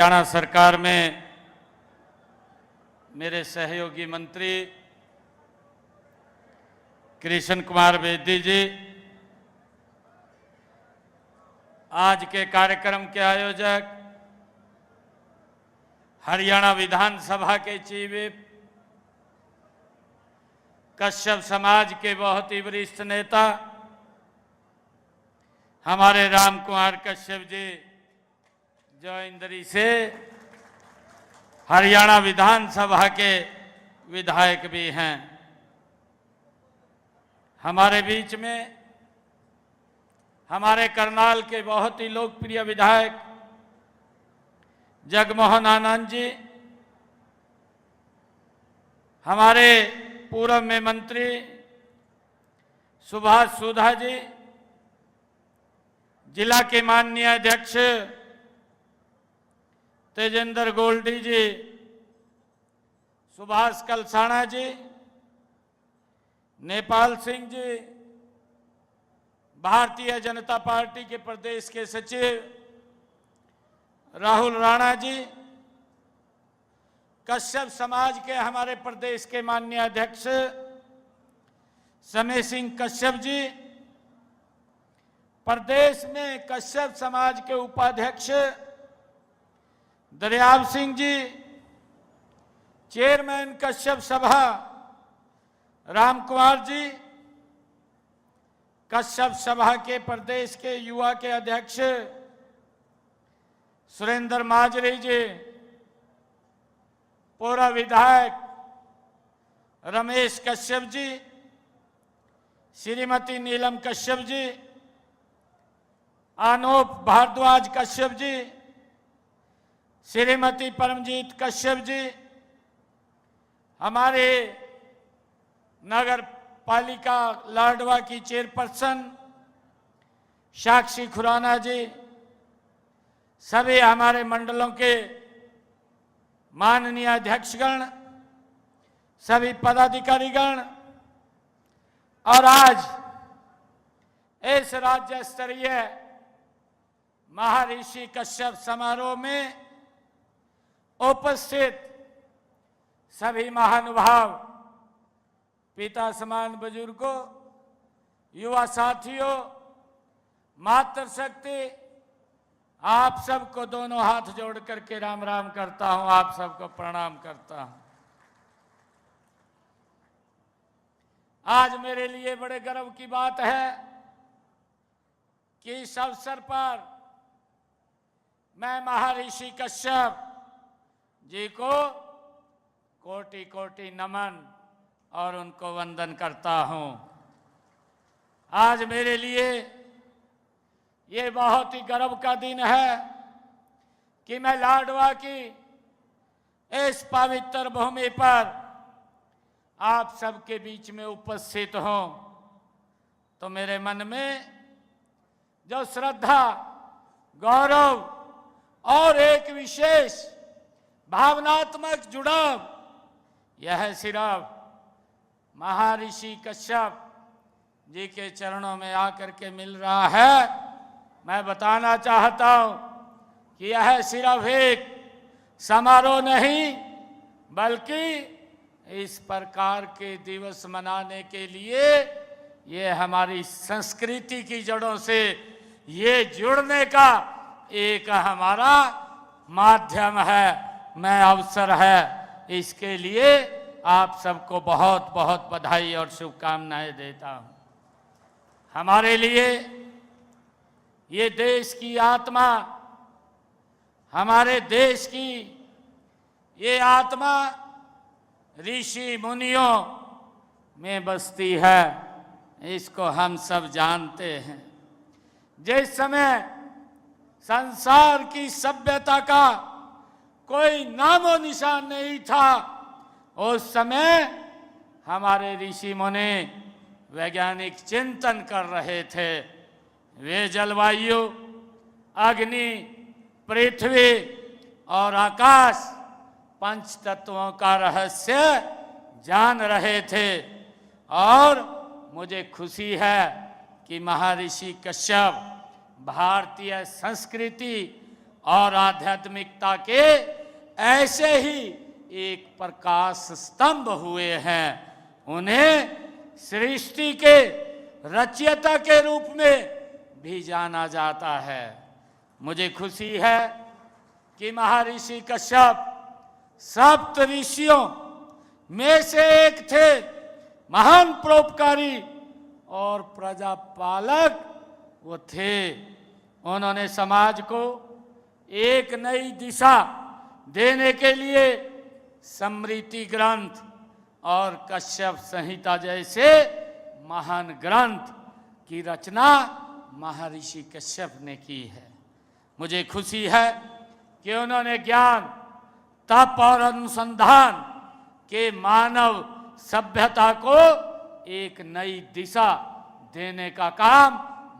हरियाणा सरकार में मेरे सहयोगी मंत्री कृष्ण कुमार बेदी जी, आज के कार्यक्रम के आयोजक हरियाणा विधानसभा के चीफ व्हिप, कश्यप समाज के बहुत ही वरिष्ठ नेता हमारे राम कुमार कश्यप जी, जो इंदरी से हरियाणा विधानसभा के विधायक भी हैं। हमारे बीच में हमारे करनाल के बहुत ही लोकप्रिय विधायक जगमोहन आनंद जी, हमारे पूर्व में मंत्री सुभाष सुधा जी, जिला के माननीय अध्यक्ष तेजेंद्र गोल्डी जी, सुभाष कलसाणा जी, नेपाल सिंह जी, भारतीय जनता पार्टी के प्रदेश के सचिव राहुल राणा जी, कश्यप समाज के हमारे प्रदेश के माननीय अध्यक्ष समय सिंह कश्यप जी, प्रदेश में कश्यप समाज के उपाध्यक्ष दरियाव सिंह जी, चेयरमैन कश्यप सभा राम कुमार जी, कश्यप सभा के प्रदेश के युवा के अध्यक्ष सुरेंद्र माजरी जी, पूर्व विधायक रमेश कश्यप जी, श्रीमती नीलम कश्यप जी, अनूप भारद्वाज कश्यप जी, श्रीमती परमजीत कश्यप जी, हमारे नगर पालिका लाडवा की चेयरपर्सन साक्षी खुराना जी, सभी हमारे मंडलों के माननीय अध्यक्षगण, सभी पदाधिकारीगण, और आज इस राज्य स्तरीय महर्षि कश्यप समारोह में उपस्थित सभी महानुभाव, पिता समान बुजुर्गों, युवा साथियों, मातृशक्ति, आप सबको दोनों हाथ जोड़ करके राम राम करता हूं, आप सबको प्रणाम करता हूं। आज मेरे लिए बड़े गर्व की बात है कि इस अवसर पर मैं महर्षि कश्यप जी को कोटि कोटि नमन और उनको वंदन करता हूं। आज मेरे लिए ये बहुत ही गर्व का दिन है कि मैं लाडवा की इस पवित्र भूमि पर आप सबके बीच में उपस्थित हूं। तो मेरे मन में जो श्रद्धा, गौरव और एक विशेष भावनात्मक जुड़ाव, यह सिर्फ महर्षि कश्यप जी के चरणों में आकर के मिल रहा है। मैं बताना चाहता हूं कि यह सिर्फ एक समारोह नहीं, बल्कि इस प्रकार के दिवस मनाने के लिए ये हमारी संस्कृति की जड़ों से ये जुड़ने का एक हमारा माध्यम है, मैं अवसर है। इसके लिए आप सबको बहुत बहुत बधाई और शुभकामनाएं देता हूं। हमारे लिए ये देश की आत्मा, हमारे देश की ये आत्मा ऋषि मुनियों में बसती है, इसको हम सब जानते हैं। जिस समय संसार की सभ्यता का कोई नामो निशान नहीं था, उस समय हमारे ऋषि मुनि वैज्ञानिक चिंतन कर रहे थे। वे जलवायु, अग्नि, पृथ्वी और आकाश, पंच तत्वों का रहस्य जान रहे थे। और मुझे खुशी है कि महर्षि कश्यप भारतीय संस्कृति और आध्यात्मिकता के ऐसे ही एक प्रकाश स्तंभ हुए हैं। उन्हें सृष्टि के रचयिता के रूप में भी जाना जाता है। मुझे खुशी है कि महर्षि कश्यप सप्त ऋषियों में से एक थे, महान परोपकारी और प्रजापालक वो थे। उन्होंने समाज को एक नई दिशा देने के लिए स्मृति ग्रंथ और कश्यप संहिता जैसे महान ग्रंथ की रचना महर्षि कश्यप ने की है। मुझे खुशी है कि उन्होंने ज्ञान, तप और अनुसंधान के मानव सभ्यता को एक नई दिशा देने का काम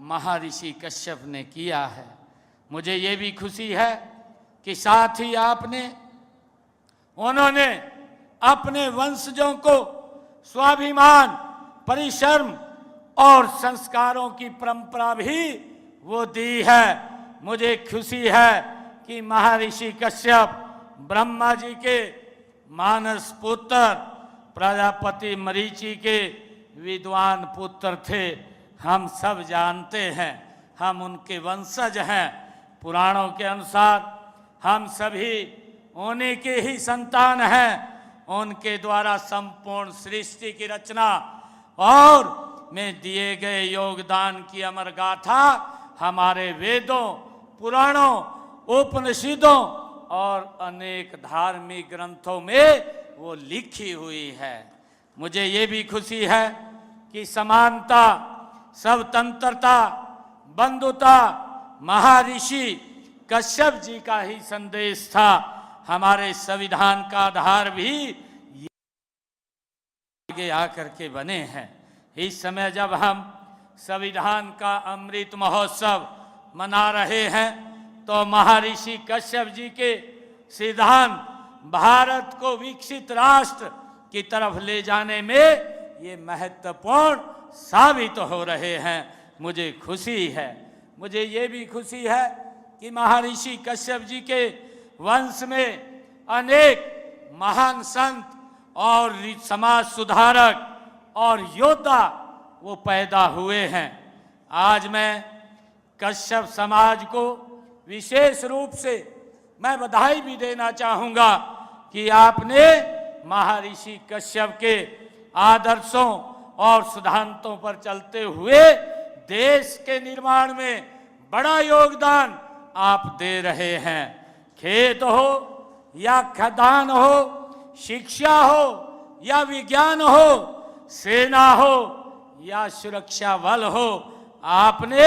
महर्षि कश्यप ने किया है। मुझे ये भी खुशी है कि साथ ही उन्होंने अपने वंशजों को स्वाभिमान, परिश्रम और संस्कारों की परंपरा भी वो दी है। मुझे खुशी है कि महर्षि कश्यप ब्रह्मा जी के मानस पुत्र, प्रजापति मरीचि के विद्वान पुत्र थे। हम सब जानते हैं, हम उनके वंशज हैं। पुराणों के अनुसार हम सभी उन्हीं के ही संतान हैं। उनके द्वारा संपूर्ण सृष्टि की रचना और में दिए गए योगदान की अमर गाथा हमारे वेदों, पुराणों, उपनिषदों और अनेक धार्मिक ग्रंथों में वो लिखी हुई है। मुझे ये भी खुशी है कि समानता, स्वतंत्रता, बंधुता महर्षि कश्यप जी का ही संदेश था। हमारे संविधान का आधार भी आगे आकर के बने हैं। इस समय जब हम संविधान का अमृत महोत्सव मना रहे हैं तो महर्षि कश्यप जी के सिद्धांत भारत को विकसित राष्ट्र की तरफ ले जाने में ये महत्वपूर्ण साबित हो रहे हैं। मुझे खुशी है। मुझे ये भी खुशी है कि महर्षि कश्यप जी के वंश में अनेक महान संत और समाज सुधारक और योद्धा वो पैदा हुए हैं। आज मैं कश्यप समाज को विशेष रूप से मैं बधाई भी देना चाहूँगा कि आपने महर्षि कश्यप के आदर्शों और सिद्धांतों पर चलते हुए देश के निर्माण में बड़ा योगदान आप दे रहे हैं। खेत हो या खदान हो, शिक्षा हो या विज्ञान हो, सेना हो या सुरक्षा बल हो, आपने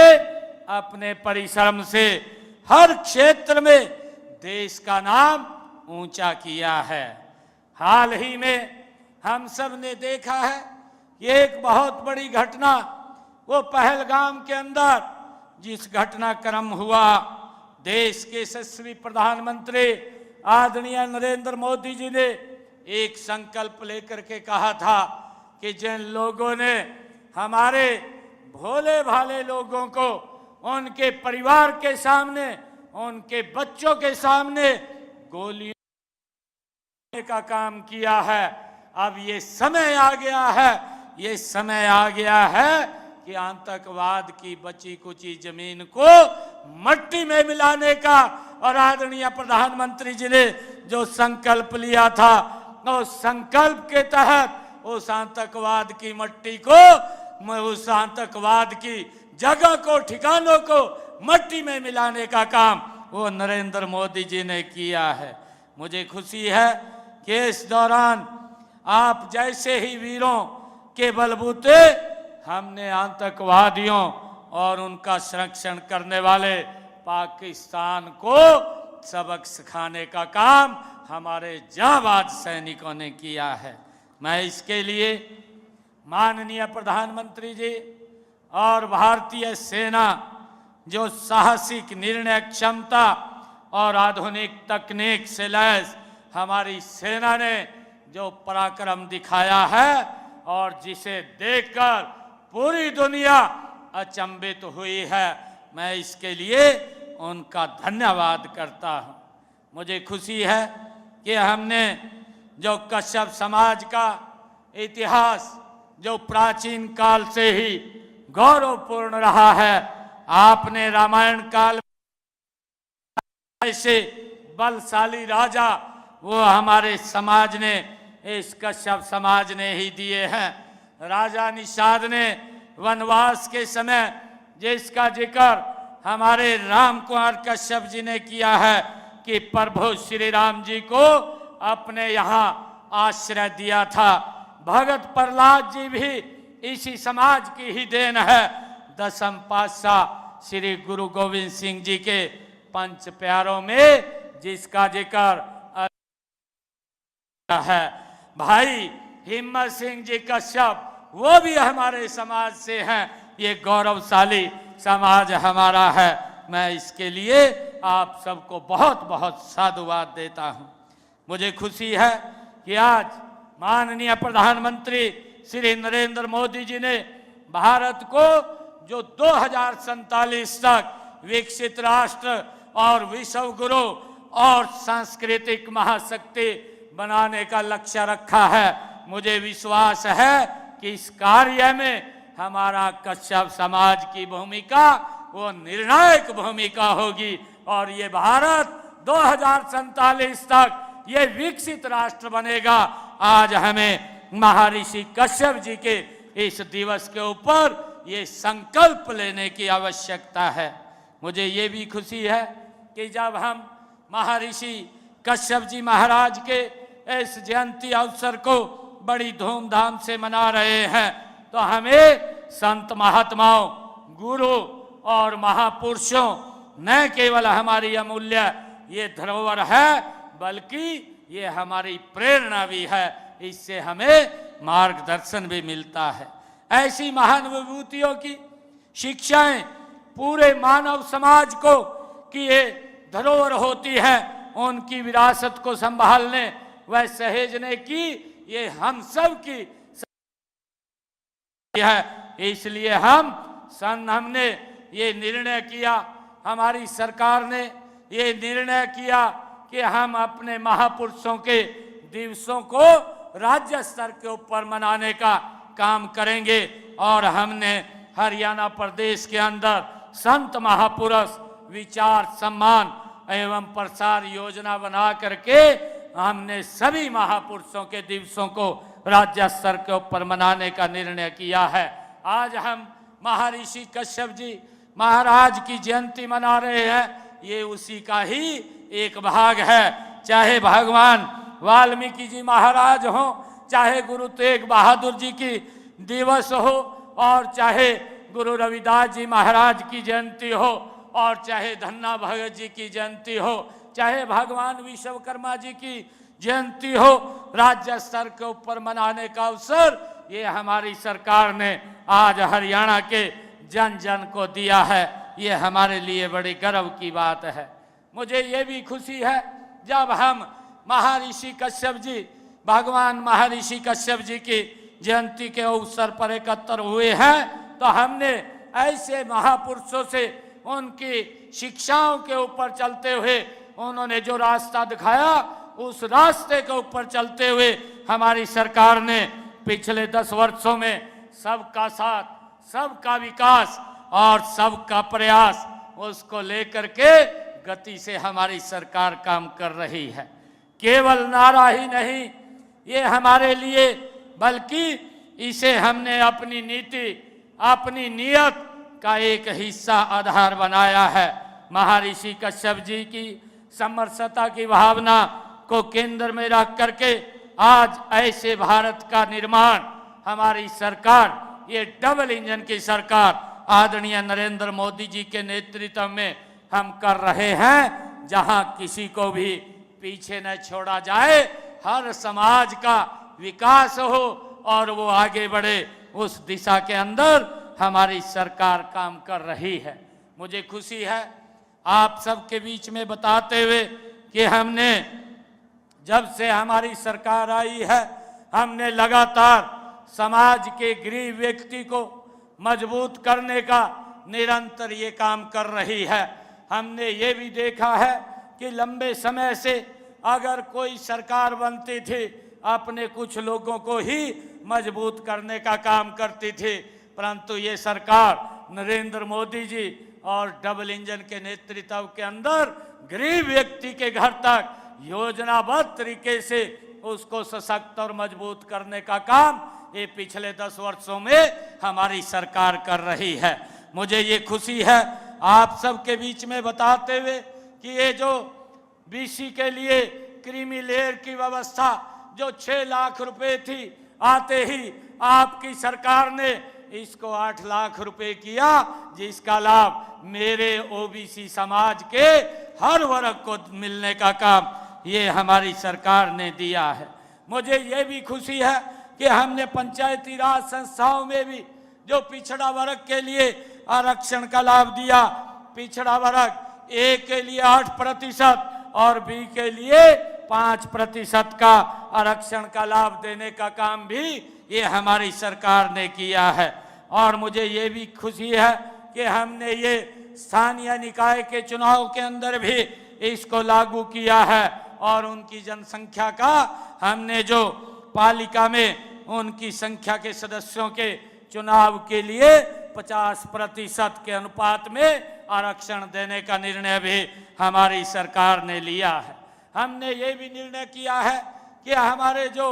अपने परिश्रम से हर क्षेत्र में देश का नाम ऊंचा किया है। हाल ही में हम सब ने देखा है कि एक बहुत बड़ी घटना वो पहलगाम के अंदर जिस घटनाक्रम हुआ, देश के यशस्वी प्रधानमंत्री आदरणीय नरेंद्र मोदी जी ने एक संकल्प लेकर के कहा था कि जिन लोगों ने हमारे भोले भाले लोगों को उनके परिवार के सामने, उनके बच्चों के सामने गोलियों का काम किया है, अब ये समय आ गया है, ये समय आ गया है कि आतंकवाद की बची कुची जमीन को मट्टी में मिलाने का और आदरणीय प्रधानमंत्री जी ने जो संकल्प लिया था, उस संकल्प के तहत उस आतंकवाद की मट्टी को, उस आतंकवाद की जगह को, ठिकानों को मट्टी में मिलाने का काम वो नरेंद्र मोदी जी ने किया है। मुझे खुशी है कि इस दौरान आप जैसे ही वीरों के बलबूते हमने आतंकवादियों और उनका संरक्षण करने वाले पाकिस्तान को सबक सिखाने का काम हमारे जांबाज सैनिकों ने किया है। मैं इसके लिए माननीय प्रधानमंत्री जी और भारतीय सेना जो साहसिक निर्णय क्षमता और आधुनिक तकनीक से लैस हमारी सेना ने जो पराक्रम दिखाया है और जिसे देखकर पूरी दुनिया अचंभित हुई है, मैं इसके लिए उनका धन्यवाद करता हूँ। मुझे खुशी है कि हमने जो कश्यप समाज का इतिहास जो प्राचीन काल से ही गौरवपूर्ण रहा है, आपने रामायण काल में ऐसे बलशाली राजा वो हमारे समाज ने, इस कश्यप समाज ने ही दिए हैं। राजा निषाद ने वनवास के समय जिसका जिक्र हमारे राम कुमार कश्यप जी ने किया है कि प्रभु श्री राम जी को अपने यहाँ आश्रय दिया था। भगत प्रहलाद जी भी इसी समाज की ही देन है। दसम पातशाह श्री गुरु गोविंद सिंह जी के पंच प्यारों में जिसका जिक्र है। भाई हिम्मत सिंह जी कश्यप वो भी हमारे समाज से हैं। ये गौरवशाली समाज हमारा है। मैं इसके लिए आप सबको बहुत बहुत साधुवाद देता हूँ। मुझे खुशी है कि आज माननीय प्रधानमंत्री श्री नरेंद्र मोदी जी ने भारत को जो 2047 तक विकसित राष्ट्र और विश्व गुरु और सांस्कृतिक महाशक्ति बनाने का लक्ष्य रखा है। मुझे विश्वास है कि इस कार्य में हमारा कश्यप समाज की भूमिका वो निर्णायक भूमिका होगी और ये भारत 2047 तक ये विकसित राष्ट्र बनेगा। आज हमें महर्षि कश्यप जी के इस दिवस के ऊपर ये संकल्प लेने की आवश्यकता है। मुझे ये भी खुशी है कि जब हम महर्षि कश्यप जी महाराज के इस जयंती अवसर को बड़ी धूमधाम से मना रहे हैं, तो हमें संत महात्माओं, गुरु और महापुरुषों न केवल हमारी अमूल्य ये धरोहर है बल्कि ये हमारी प्रेरणा भी है। इससे हमें मार्गदर्शन भी मिलता है। ऐसी महान विभूतियों की शिक्षाएं पूरे मानव समाज को की ये धरोहर होती है। उनकी विरासत को संभालने व सहेजने की ये हम सब की है। इसलिए हमने ये निर्णय किया, हमारी सरकार ने ये निर्णय किया कि हम अपने महापुरुषों के दिवसों को राज्य स्तर के ऊपर मनाने का काम करेंगे। और हमने हरियाणा प्रदेश के अंदर संत महापुरुष विचार सम्मान एवं प्रसार योजना बना करके हमने सभी महापुरुषों के दिवसों को राज्य स्तर के ऊपर मनाने का निर्णय किया है। आज हम महर्षि कश्यप जी महाराज की जयंती मना रहे हैं, ये उसी का ही एक भाग है। चाहे भगवान वाल्मीकि जी महाराज हो, चाहे गुरु तेग बहादुर जी की दिवस हो, और चाहे गुरु रविदास जी महाराज की जयंती हो, और चाहे धन्ना भगत जी की जयंती हो, चाहे भगवान विश्वकर्मा जी की जयंती हो, राज्य स्तर के ऊपर मनाने का अवसर ये हमारी सरकार ने आज हरियाणा के जन जन को दिया है। ये हमारे लिए बड़ी गर्व की बात है। मुझे ये भी खुशी है जब हम महर्षि कश्यप जी, भगवान महर्षि कश्यप जी की जयंती के अवसर पर एकत्र हुए हैं, तो हमने ऐसे महापुरुषों से उनकी शिक्षाओं के ऊपर चलते हुए उन्होंने जो रास्ता दिखाया उस रास्ते के ऊपर चलते हुए हमारी सरकार ने पिछले 10 वर्षों में सबका साथ, सबका विकास और सबका प्रयास उसको लेकर के गति से हमारी सरकार काम कर रही है। केवल नारा ही नहीं ये हमारे लिए, बल्कि इसे हमने अपनी नीति, अपनी नियत का एक हिस्सा, आधार बनाया है। महर्षि कश्यप जी की समरसता की भावना को केंद्र में रख करके आज ऐसे भारत का निर्माण हमारी सरकार, ये डबल इंजन की सरकार आदरणीय नरेंद्र मोदी जी के नेतृत्व में हम कर रहे हैं, जहां किसी को भी पीछे न छोड़ा जाए, हर समाज का विकास हो और वो आगे बढ़े, उस दिशा के अंदर हमारी सरकार काम कर रही है। मुझे खुशी है आप सबके बीच में बताते हुए कि हमने जब से हमारी सरकार आई है, हमने लगातार समाज के गरीब व्यक्ति को मजबूत करने का निरंतर ये काम कर रही है। हमने ये भी देखा है कि लंबे समय से अगर कोई सरकार बनती थी, अपने कुछ लोगों को ही मजबूत करने का काम करती थी, परंतु ये सरकार नरेंद्र मोदी जी और डबल इंजन के नेतृत्व के अंदर गरीब व्यक्ति के घर तक योजनाबद्ध तरीके से उसको सशक्त और मजबूत करने का काम ये पिछले 10 वर्षों में हमारी सरकार कर रही है। मुझे ये खुशी है आप सबके बीच में बताते हुए कि ये जो बीसी के लिए क्रीमी लेयर की व्यवस्था जो 6 लाख रुपए थी, आते ही आपकी सरकार ने इसको 8 लाख रुपए किया, जिसका लाभ मेरे ओबीसी समाज के हर वर्ग को मिलने का काम ये हमारी सरकार ने दिया है। मुझे ये भी खुशी है कि हमने पंचायती राज संस्थाओं में भी जो पिछड़ा वर्ग के लिए आरक्षण का लाभ दिया, पिछड़ा वर्ग ए के लिए 8% और बी के लिए 5% का आरक्षण का लाभ देने का काम भी ये हमारी सरकार ने किया है। और मुझे ये भी खुशी है कि हमने ये स्थानीय निकाय के चुनाव के अंदर भी इसको लागू किया है और उनकी जनसंख्या का हमने जो पालिका में उनकी संख्या के सदस्यों के चुनाव के लिए 50% के अनुपात में आरक्षण देने का निर्णय भी हमारी सरकार ने लिया है। हमने ये भी निर्णय किया है कि हमारे जो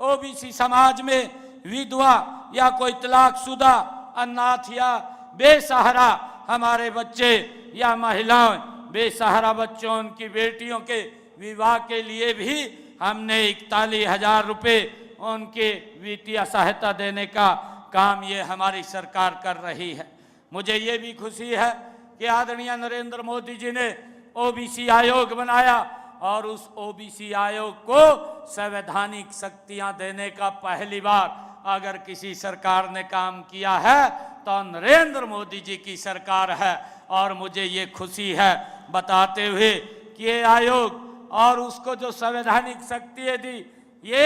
ओबीसी समाज में विधवा या कोई तलाकशुदा, अनाथ या बेसहारा हमारे बच्चे या महिलाएं, बेसहारा बच्चों, उनकी बेटियों के विवाह के लिए भी हमने 41,000 रुपये उनके वित्तीय सहायता देने का काम ये हमारी सरकार कर रही है। मुझे ये भी खुशी है कि आदरणीय नरेंद्र मोदी जी ने ओबीसी आयोग बनाया और उस ओबीसी आयोग को संवैधानिक शक्तियां देने का पहली बार अगर किसी सरकार ने काम किया है तो नरेंद्र मोदी जी की सरकार है। और मुझे ये खुशी है बताते हुए कि ये आयोग और उसको जो संवैधानिक शक्तियां दी, ये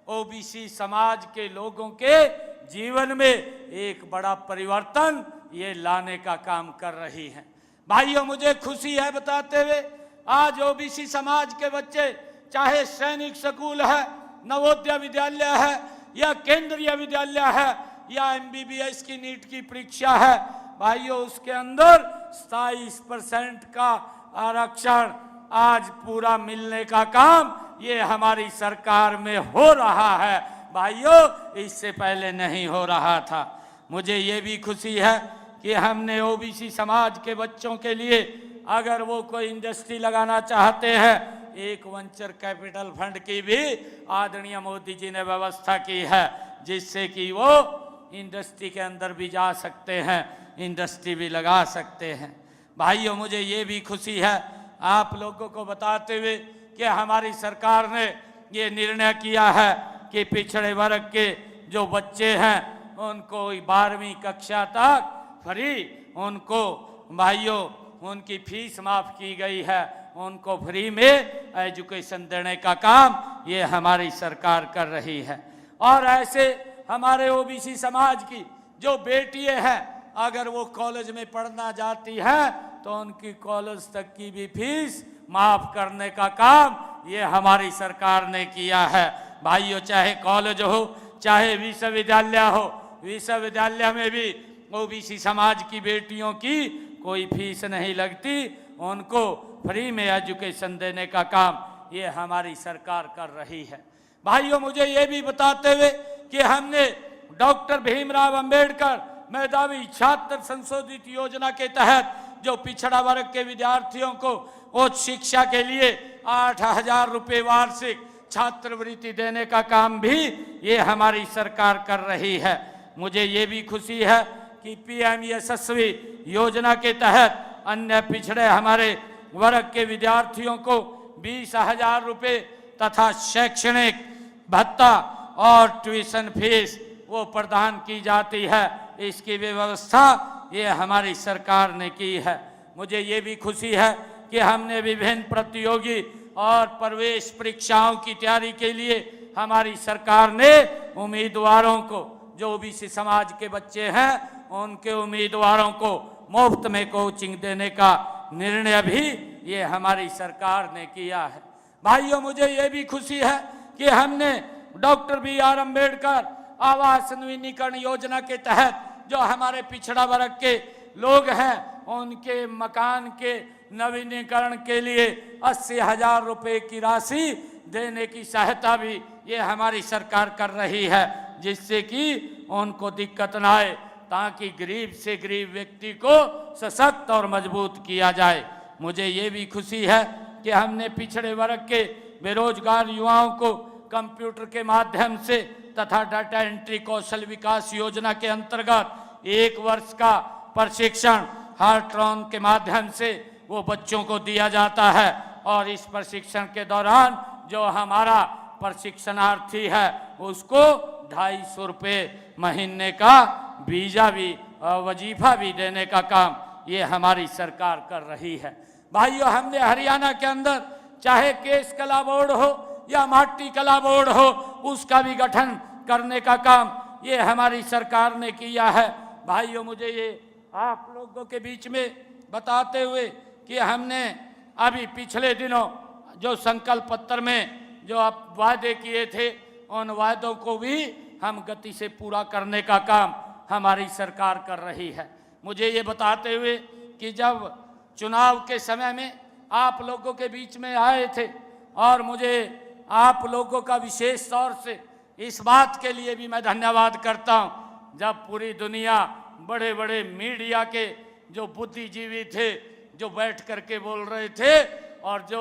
ओबीसी समाज के लोगों के जीवन में एक बड़ा परिवर्तन ये लाने का काम कर रही है। भाइयों, मुझे खुशी है बताते हुए आज ओबीसी समाज के बच्चे, चाहे सैनिक स्कूल है, नवोदय विद्यालय है या केंद्रीय विद्यालय है या एमबीबीएस की नीट की परीक्षा है, भाइयों उसके अंदर 27% का आरक्षण आज पूरा मिलने का काम ये हमारी सरकार में हो रहा है। भाइयों, इससे पहले नहीं हो रहा था। मुझे ये भी खुशी है कि हमने ओबीसी समाज के बच्चों के लिए अगर वो कोई इंडस्ट्री लगाना चाहते हैं, एक वेंचर कैपिटल फंड की भी आदरणीय मोदी जी ने व्यवस्था की है, जिससे कि वो इंडस्ट्री के अंदर भी जा सकते हैं, इंडस्ट्री भी लगा सकते हैं। भाइयों, मुझे ये भी खुशी है आप लोगों को बताते हुए कि हमारी सरकार ने ये निर्णय किया है कि पिछड़े वर्ग के जो बच्चे हैं उनको 12वीं कक्षा तक फ्री, उनको भाइयों उनकी फीस माफ़ की गई है, उनको फ्री में एजुकेशन देने का काम ये हमारी सरकार कर रही है। और ऐसे हमारे ओबीसी समाज की जो बेटियां हैं, अगर वो कॉलेज में पढ़ना जाती हैं तो उनकी कॉलेज तक की भी फीस माफ़ करने का काम ये हमारी सरकार ने किया है। भाइयों, चाहे कॉलेज हो चाहे विश्वविद्यालय हो, विश्वविद्यालय में भी ओबीसी समाज की बेटियों की कोई फीस नहीं लगती, उनको फ्री में एजुकेशन देने का काम ये हमारी सरकार कर रही है। भाइयों, मुझे ये भी बताते हुए कि हमने डॉक्टर भीमराव अंबेडकर मेधावी छात्र संशोधित योजना के तहत जो पिछड़ा वर्ग के विद्यार्थियों को उच्च शिक्षा के लिए 8,000 रुपये वार्षिक छात्रवृत्ति देने का काम भी ये हमारी सरकार कर रही है। मुझे ये भी खुशी है कि पीएम यशस्वी योजना के तहत अन्य पिछड़े हमारे वर्ग के विद्यार्थियों को 20,000 रुपये तथा शैक्षणिक भत्ता और ट्यूशन फीस वो प्रदान की जाती है। इसकी व्यवस्था ये हमारी सरकार ने की है। मुझे ये भी खुशी है कि हमने विभिन्न प्रतियोगी और प्रवेश परीक्षाओं की तैयारी के लिए हमारी सरकार ने उम्मीदवारों को, जो ओबीसी समाज के बच्चे हैं, उनके उम्मीदवारों को मुफ्त में कोचिंग देने का निर्णय भी ये हमारी सरकार ने किया है। भाइयों, मुझे ये भी खुशी है कि हमने डॉक्टर बी.आर. अम्बेडकर आवास नवीनीकरण योजना के तहत जो हमारे पिछड़ा वर्ग के लोग हैं उनके मकान के नवीनीकरण के लिए 80,000 रुपये की राशि देने की सहायता भी ये हमारी सरकार कर रही है, जिससे कि उनको दिक्कत ना आए, ताकि गरीब से गरीब व्यक्ति को सशक्त और मजबूत किया जाए। मुझे ये भी खुशी है कि हमने पिछड़े वर्ग के बेरोजगार युवाओं को कंप्यूटर के माध्यम से तथा डाटा एंट्री कौशल विकास योजना के अंतर्गत 1 वर्ष का प्रशिक्षण हार्ट्रॉन के माध्यम से वो बच्चों को दिया जाता है, और इस प्रशिक्षण के दौरान जो हमारा प्रशिक्षणार्थी है उसको 250 रुपये महीने का वीजा भी वजीफा भी देने का काम ये हमारी सरकार कर रही है। भाइयों, हमने हरियाणा के अंदर चाहे केस कला बोर्ड हो या माटी कला बोर्ड हो, उसका भी गठन करने का काम ये हमारी सरकार ने किया है। भाइयों, मुझे ये आप लोगों के बीच में बताते हुए कि हमने अभी पिछले दिनों जो संकल्प पत्र में जो आप वादे किए थे, उन वादों को भी हम गति से पूरा करने का काम हमारी सरकार कर रही है। मुझे ये बताते हुए कि जब चुनाव के समय में आप लोगों के बीच में आए थे, और मुझे आप लोगों का विशेष तौर से इस बात के लिए भी मैं धन्यवाद करता हूँ, जब पूरी दुनिया बड़े बड़े मीडिया के जो बुद्धिजीवी थे जो बैठ करके बोल रहे थे और जो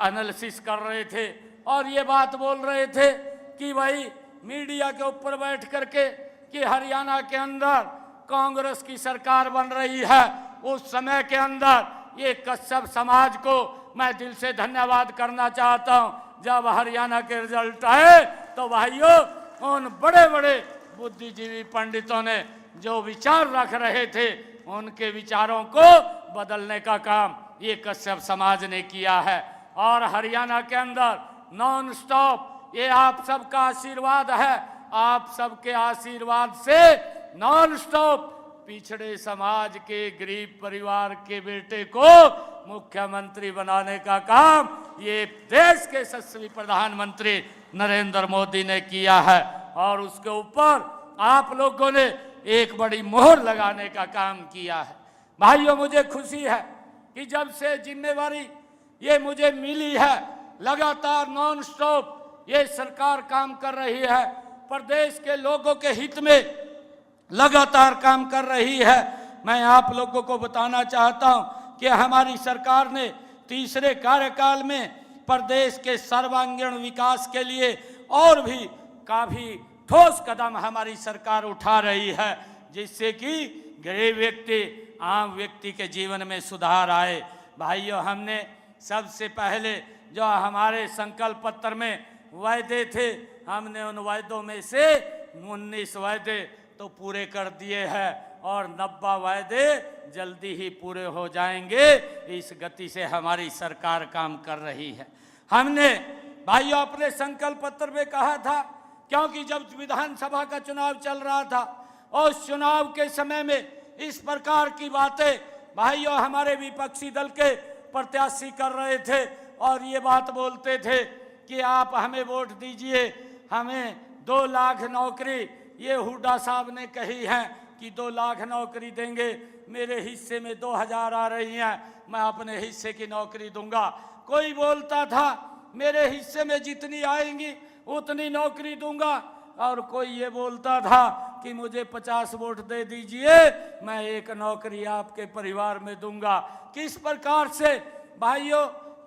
एनालिसिस कर रहे थे और ये बात बोल रहे थे कि भाई मीडिया के ऊपर बैठ करके कि हरियाणा के अंदर कांग्रेस की सरकार बन रही है, उस समय के अंदर ये कश्यप समाज को मैं दिल से धन्यवाद करना चाहता हूँ। जब हरियाणा के रिजल्ट आए तो भाइयों, उन बड़े बड़े बुद्धिजीवी पंडितों ने जो विचार रख रहे थे उनके विचारों को बदलने का काम ये कश्यप समाज ने किया है। और हरियाणा के अंदर नॉन स्टॉप ये आप सबका आशीर्वाद है, आप सबके आशीर्वाद से नॉन स्टॉप पिछड़े समाज के गरीब परिवार के बेटे को मुख्यमंत्री बनाने का काम ये देश के यशस्वी प्रधानमंत्री नरेंद्र मोदी ने किया है, और उसके ऊपर आप लोगों ने एक बड़ी मोहर लगाने का काम किया है। भाइयों, मुझे खुशी है कि जब से जिम्मेवारी ये मुझे मिली है, लगातार नॉन स्टॉप ये सरकार काम कर रही है, प्रदेश के लोगों के हित में लगातार काम कर रही है। मैं आप लोगों को बताना चाहता हूं कि हमारी सरकार ने तीसरे कार्यकाल में प्रदेश के सर्वांगीण विकास के लिए और भी काफी ठोस कदम हमारी सरकार उठा रही है, जिससे कि गरीब व्यक्ति आम व्यक्ति के जीवन में सुधार आए। भाइयों, हमने सबसे पहले जो हमारे संकल्प पत्र में वायदे थे, हमने उन वायदों में से 19 वायदे तो पूरे कर दिए हैं और 90 वायदे जल्दी ही पूरे हो जाएंगे। इस गति से हमारी सरकार काम कर रही है। हमने भाइयों अपने संकल्प पत्र में कहा था, क्योंकि जब विधानसभा का चुनाव चल रहा था और उस चुनाव के समय में इस प्रकार की बातें भाइयों हमारे विपक्षी दल के प्रत्याशी कर रहे थे और ये बात बोलते थे कि आप हमें वोट दीजिए, हमें 2 लाख नौकरी, ये हुड्डा साहब ने कही है कि 2 लाख नौकरी देंगे, मेरे हिस्से में 2000 आ रही हैं, मैं अपने हिस्से की नौकरी दूंगा। कोई बोलता था मेरे हिस्से में जितनी आएंगी उतनी नौकरी दूंगा, और कोई ये बोलता था कि मुझे 50 वोट दे दीजिए, मैं 1 नौकरी आपके परिवार में दूंगा। किस प्रकार से भाइयों,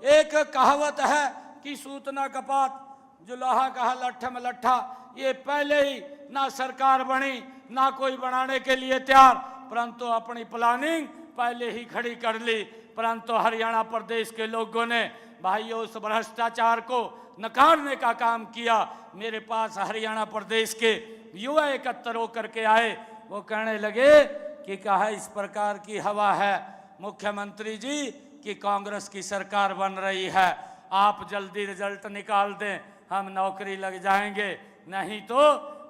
एक कहावत है कि सूतना कपात जुलाहा कहा लट्ठ में लट्ठा, ये पहले ही ना सरकार बनी ना कोई बनाने के लिए तैयार, परंतु अपनी प्लानिंग पहले ही खड़ी कर ली। परंतु हरियाणा प्रदेश के लोगों ने भाइयों उस भ्रष्टाचार को नकारने का काम किया। मेरे पास हरियाणा प्रदेश के युवा एकत्र होकर के आए, वो कहने लगे कि कहा इस प्रकार की हवा है मुख्यमंत्री जी कि कांग्रेस की सरकार बन रही है, आप जल्दी रिजल्ट निकाल दें, हम नौकरी लग जाएंगे, नहीं तो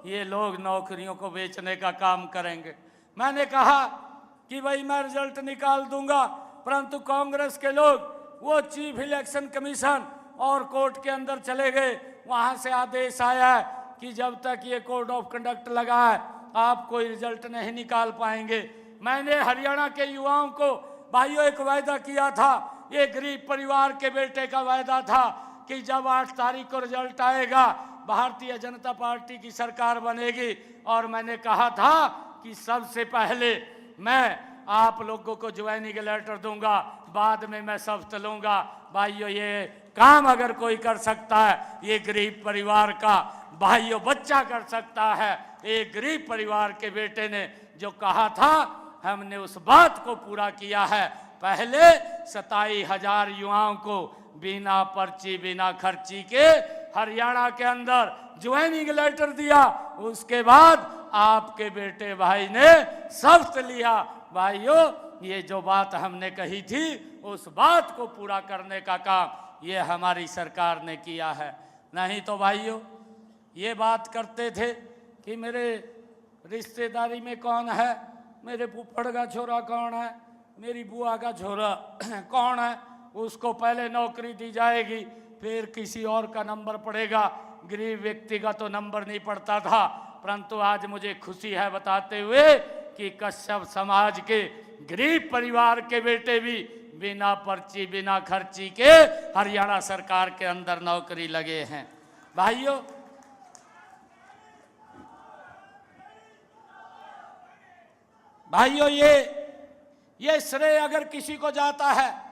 ये लोग नौकरियों को बेचने का काम करेंगे। मैंने कहा कि भाई मैं रिजल्ट निकाल दूंगा, परंतु कांग्रेस के लोग वो चीफ इलेक्शन कमीशन और कोर्ट के अंदर चले गए। वहां से आदेश आया कि जब तक ये कोड ऑफ कंडक्ट लगा है आप कोई रिजल्ट नहीं निकाल पाएंगे। मैंने हरियाणा के युवाओं को भाइयों एक वायदा किया था, ये गरीब परिवार के बेटे का वायदा था कि जब 8 तारीख को रिजल्ट आएगा भारतीय जनता पार्टी की सरकार बनेगी। और मैंने कहा था कि सबसे पहले मैं आप लोगों को ज्वाइनिंग लेटर दूंगा, बाद में मैं शपथ लूंगा। भाइयों ये काम अगर कोई कर सकता है, ये गरीब परिवार का भाइयों बच्चा कर सकता है। एक गरीब परिवार के बेटे ने जो कहा था हमने उस बात को पूरा किया है। पहले 27,000 युवाओं को बिना पर्ची बिना खर्ची के हरियाणा के अंदर ज्वाइनिंग लेटर दिया। उसके बाद आपके बेटे भाई ने शपथ लिया। भाइयों ये जो बात हमने कही थी उस बात को पूरा करने का काम ये हमारी सरकार ने किया है। नहीं तो भाइयों ये बात करते थे कि मेरे रिश्तेदारी में कौन है, मेरे फूफड़ का छोरा कौन है, मेरी बुआ का छोरा कौन है, उसको पहले नौकरी दी जाएगी फिर किसी और का नंबर पड़ेगा। गरीब व्यक्ति का तो नंबर नहीं पड़ता था। परंतु आज मुझे खुशी है बताते हुए कि कश्यप समाज के गरीब परिवार के बेटे भी बिना पर्ची बिना खर्ची के हरियाणा सरकार के अंदर नौकरी लगे हैं। भाइयों ये श्रेय अगर किसी को जाता है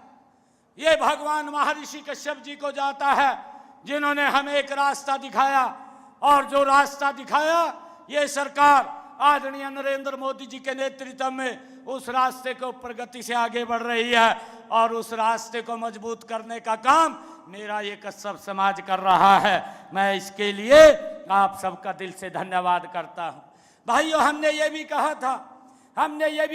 ये भगवान महर्षि कश्यप जी को जाता है, जिन्होंने हमें एक रास्ता दिखाया। और जो रास्ता दिखाया ये सरकार आदरणीय नरेंद्र मोदी जी के नेतृत्व में उस रास्ते के ऊपर गति से आगे बढ़ रही है। और उस रास्ते को मजबूत करने का काम मेरा ये कश्यप समाज कर रहा है। मैं इसके लिए आप सबका दिल से धन्यवाद करता हूँ। भाइयों हमने ये भी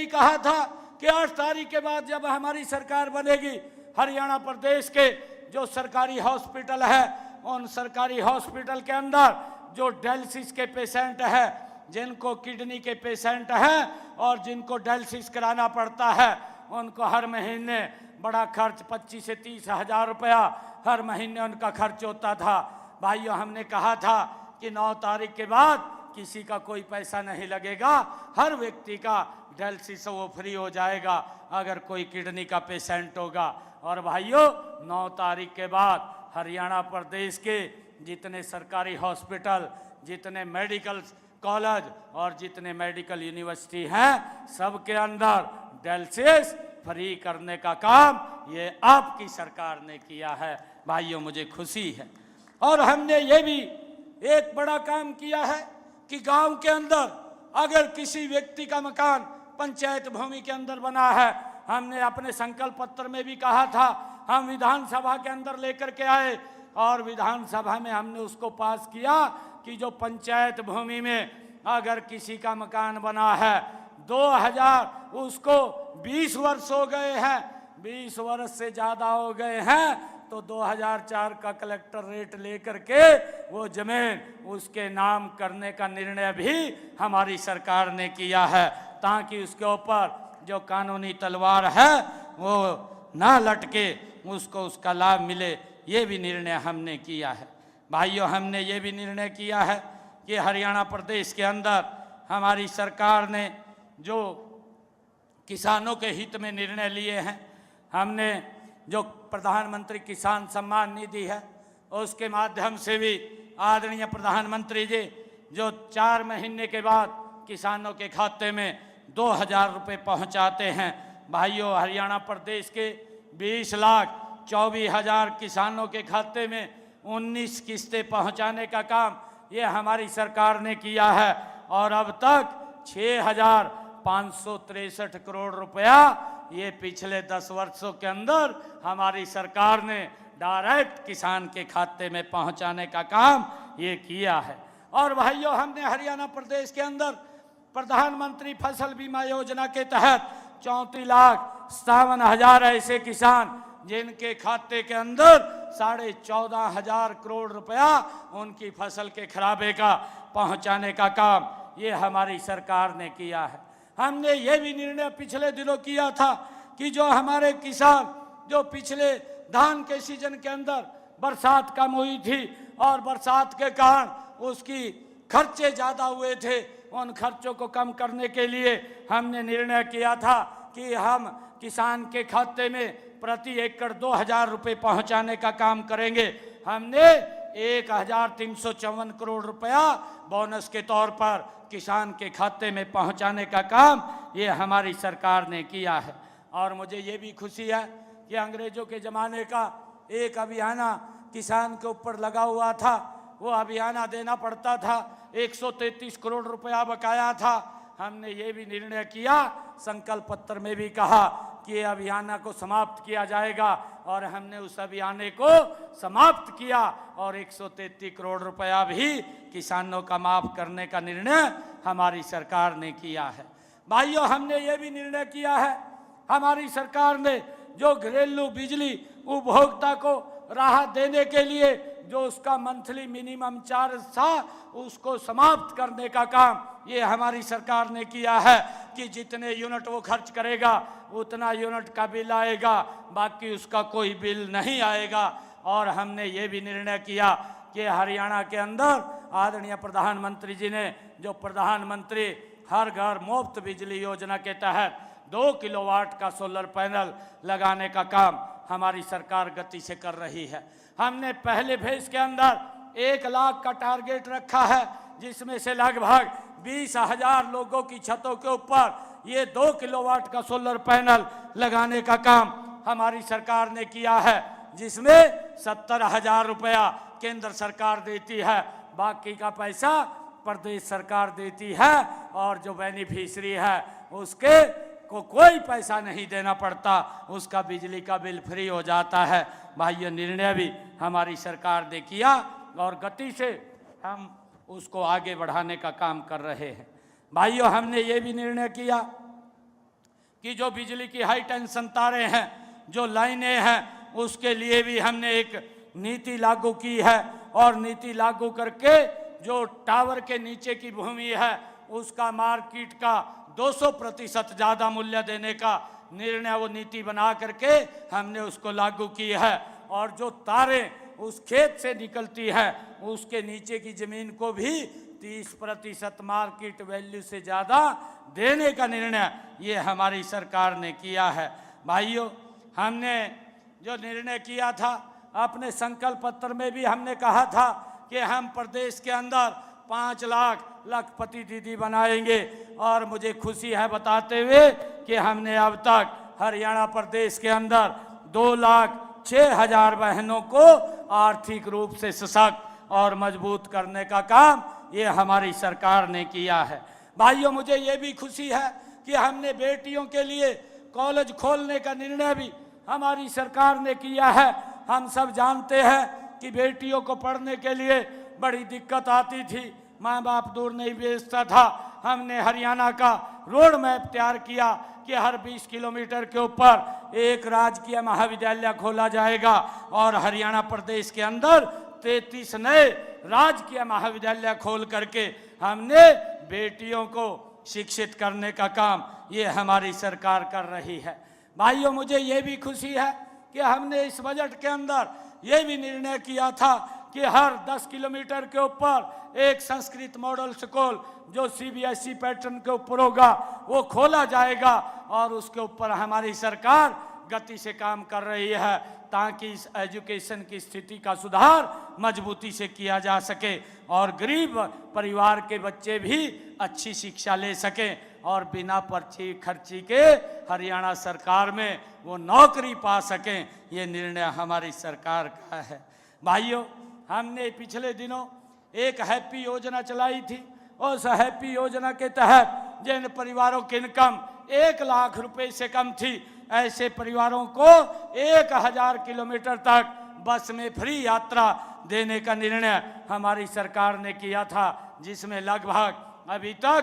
कहा था कि 8 तारीख के बाद जब हमारी सरकार बनेगी हरियाणा प्रदेश के जो सरकारी हॉस्पिटल है उन सरकारी हॉस्पिटल के अंदर जो डायलिसिस के पेशेंट है, जिनको किडनी के पेशेंट हैं और जिनको डायलिसिस कराना पड़ता है उनको हर महीने बड़ा खर्च 25 से 30 हज़ार रुपया हर महीने उनका खर्च होता था। भाइयों हमने कहा था कि 9 तारीख के बाद किसी का कोई पैसा नहीं लगेगा, हर व्यक्ति का डायलिसिस वो फ्री हो जाएगा अगर कोई किडनी का पेशेंट होगा। और भाइयों 9 तारीख के बाद हरियाणा प्रदेश के जितने सरकारी हॉस्पिटल, जितने मेडिकल कॉलेज और जितने मेडिकल यूनिवर्सिटी हैं सबके अंदर डायलिसिस फ्री करने का काम ये आपकी सरकार ने किया है। भाइयों मुझे खुशी है। और हमने ये भी एक बड़ा काम किया है कि गांव के अंदर अगर किसी व्यक्ति का मकान पंचायत भूमि के अंदर बना है, हमने अपने संकल्प पत्र में भी कहा था, हम विधानसभा के अंदर लेकर के आए और विधानसभा में हमने उसको पास किया कि जो पंचायत भूमि में अगर किसी का मकान बना है 2000 उसको 20 वर्ष हो गए हैं, 20 वर्ष से ज़्यादा हो गए हैं तो 2004 का कलेक्टर रेट लेकर के वो जमीन उसके नाम करने का निर्णय भी हमारी सरकार ने किया है, ताकि उसके ऊपर जो कानूनी तलवार है वो ना लटके, उसको उसका लाभ मिले। ये भी निर्णय हमने किया है। भाइयों हमने ये भी निर्णय किया है कि हरियाणा प्रदेश के अंदर हमारी सरकार ने जो किसानों के हित में निर्णय लिए हैं, हमने जो प्रधानमंत्री किसान सम्मान निधि है उसके माध्यम से भी आदरणीय प्रधानमंत्री जी जो 4 महीने के बाद किसानों के खाते में 2000 रुपये पहुंचाते हैं। भाइयों हरियाणा प्रदेश के 20,24,000 किसानों के खाते में 19 किस्तें पहुंचाने का काम ये हमारी सरकार ने किया है। और अब तक 6,563 करोड़ रुपया ये पिछले 10 वर्षों के अंदर हमारी सरकार ने डायरेक्ट किसान के खाते में पहुंचाने का काम ये किया है। और भाइयों हमने हरियाणा प्रदेश के अंदर प्रधानमंत्री फसल बीमा योजना के तहत 34,57,000 ऐसे किसान जिनके खाते के अंदर 14,500 करोड़ रुपया उनकी फसल के खराबे का पहुंचाने का काम ये हमारी सरकार ने किया है। हमने ये भी निर्णय पिछले दिनों किया था कि जो हमारे किसान जो पिछले धान के सीजन के अंदर बरसात कम हुई थी और बरसात के कारण उसकी खर्चे ज़्यादा हुए थे, उन खर्चों को कम करने के लिए हमने निर्णय किया था कि हम किसान के खाते में प्रति एकड़ 2000 रुपये पहुंचाने का काम करेंगे। हमने 1354 करोड़ रुपया बोनस के तौर पर किसान के खाते में पहुंचाने का काम ये हमारी सरकार ने किया है। और मुझे ये भी खुशी है कि अंग्रेजों के ज़माने का एक अभियाना किसान के ऊपर लगा हुआ था, वो अभियाना देना पड़ता था, 133 करोड़ रुपया बकाया था। हमने ये भी निर्णय किया, संकल्प पत्र में भी कहा कि ये अभियाना को समाप्त किया जाएगा और हमने उस अभियाने को समाप्त किया और 133 करोड़ रुपया भी किसानों का माफ करने का निर्णय हमारी सरकार ने किया है। भाइयों, हमने ये भी निर्णय किया है, हमारी सरकार ने जो घरेलू बिजली उपभोक्ता को राहत देने के लिए जो उसका मंथली मिनिमम चार्ज था उसको समाप्त करने का काम ये हमारी सरकार ने किया है कि जितने यूनिट वो खर्च करेगा उतना यूनिट का बिल आएगा, बाकी उसका कोई बिल नहीं आएगा। और हमने ये भी निर्णय किया कि हरियाणा के अंदर आदरणीय प्रधानमंत्री जी ने जो प्रधानमंत्री हर घर मुफ्त बिजली योजना के तहत 2 किलोवाट का सोलर पैनल लगाने का काम हमारी सरकार गति से कर रही है। हमने पहले फेज के अंदर 1 लाख का टारगेट रखा है, जिसमें से लगभग 20,000 लोगों की छतों के ऊपर ये 2 किलोवाट का सोलर पैनल लगाने का काम हमारी सरकार ने किया है, जिसमें 70,000 रुपया केंद्र सरकार देती है, बाकी का पैसा प्रदेश सरकार देती है और जो बेनिफिशियरी है उसके को कोई पैसा नहीं देना पड़ता, उसका बिजली का बिल फ्री हो जाता है। भाइयों, निर्णय भी हमारी सरकार ने किया और गति से हम उसको आगे बढ़ाने का काम कर रहे हैं। भाइयों, हमने ये भी निर्णय किया कि जो बिजली की हाई टेंशन तारें हैं, जो लाइनें हैं, उसके लिए भी हमने एक नीति लागू की है और नीति लागू करके जो टावर के नीचे की भूमि है उसका मार्केट का 200% ज़्यादा मूल्य देने का निर्णय वो नीति बना करके हमने उसको लागू की है। और जो तारें उस खेत से निकलती है उसके नीचे की ज़मीन को भी 30% मार्केट वैल्यू से ज़्यादा देने का निर्णय ये हमारी सरकार ने किया है। भाइयों, हमने जो निर्णय किया था अपने संकल्प पत्र में भी हमने कहा था कि हम प्रदेश के अंदर 5 लाख लखपति दीदी बनाएंगे और मुझे खुशी है बताते हुए कि हमने अब तक हरियाणा प्रदेश के अंदर 2,06,000 बहनों को आर्थिक रूप से सशक्त और मजबूत करने का काम ये हमारी सरकार ने किया है। भाइयों, मुझे ये भी खुशी है कि हमने बेटियों के लिए कॉलेज खोलने का निर्णय भी हमारी सरकार ने किया है। हम सब जानते हैं कि बेटियों को पढ़ने के लिए बड़ी दिक्कत आती थी, माँ बाप दूर नहीं भेजता था। हमने हरियाणा का रोड मैप तैयार किया कि हर 20 किलोमीटर के ऊपर एक राजकीय महाविद्यालय खोला जाएगा और हरियाणा प्रदेश के अंदर 33 नए राजकीय महाविद्यालय खोल करके हमने बेटियों को शिक्षित करने का काम ये हमारी सरकार कर रही है। भाइयों, मुझे ये भी खुशी है कि हमने इस बजट के अंदर ये भी निर्णय किया था कि हर 10 किलोमीटर के ऊपर एक संस्कृत मॉडल स्कूल जो CBSE पैटर्न के ऊपर होगा वो खोला जाएगा और उसके ऊपर हमारी सरकार गति से काम कर रही है ताकि इस एजुकेशन की स्थिति का सुधार मजबूती से किया जा सके और गरीब परिवार के बच्चे भी अच्छी शिक्षा ले सकें और बिना पर्ची खर्ची के हरियाणा सरकार में वो नौकरी पा सकें। ये निर्णय हमारी सरकार का है। भाइयों, हमने पिछले दिनों एक हैप्पी योजना चलाई थी। उस हैप्पी योजना के तहत जिन परिवारों की इनकम 1 लाख रुपए से कम थी ऐसे परिवारों को 1000 किलोमीटर तक बस में फ्री यात्रा देने का निर्णय हमारी सरकार ने किया था, जिसमें लगभग अभी तक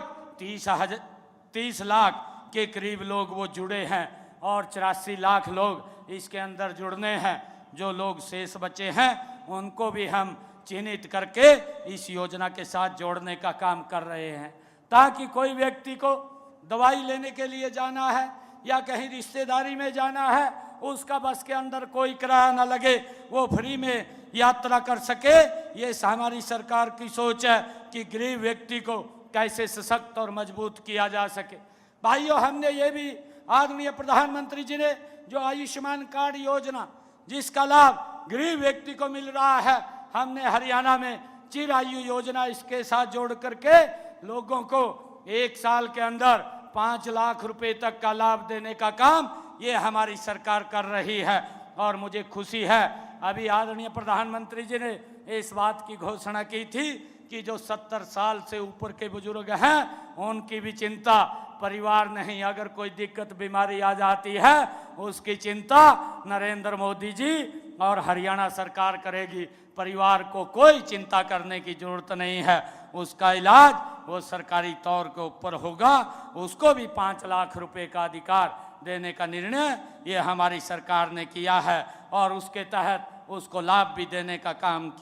30 लाख के करीब लोग वो जुड़े हैं और 84 लाख लोग इसके अंदर जुड़ने हैं। जो लोग शेष बचे हैं उनको भी हम चिन्हित करके इस योजना के साथ जोड़ने का काम कर रहे हैं ताकि कोई व्यक्ति को दवाई लेने के लिए जाना है या कहीं रिश्तेदारी में जाना है, उसका बस के अंदर कोई किराया न लगे, वो फ्री में यात्रा कर सके। ये हमारी सरकार की सोच है कि गरीब व्यक्ति को कैसे सशक्त और मजबूत किया जा सके। भाइयों, हमने ये भी आदरणीय प्रधानमंत्री जी ने जो आयुष्मान कार्ड योजना, जिसका लाभ गरीब व्यक्ति को मिल रहा है, हमने हरियाणा में चिरायु योजना इसके साथ जोड़ करके लोगों को 1 साल के अंदर 5 लाख रुपए तक का लाभ देने का काम ये हमारी सरकार कर रही है। और मुझे खुशी है, अभी आदरणीय प्रधानमंत्री जी ने इस बात की घोषणा की थी कि जो 70 साल से ऊपर के बुजुर्ग हैं उनकी भी चिंता परिवार नहीं, अगर कोई दिक्कत बीमारी आ जाती है उसकी चिंता नरेंद्र मोदी जी और हरियाणा सरकार करेगी। परिवार को कोई चिंता करने की जरूरत नहीं है, उसका इलाज वो सरकारी तौर के ऊपर होगा। उसको भी 5 लाख रुपए का अधिकार देने का निर्णय ये हमारी सरकार ने किया है और उसके तहत उसको लाभ भी देने का काम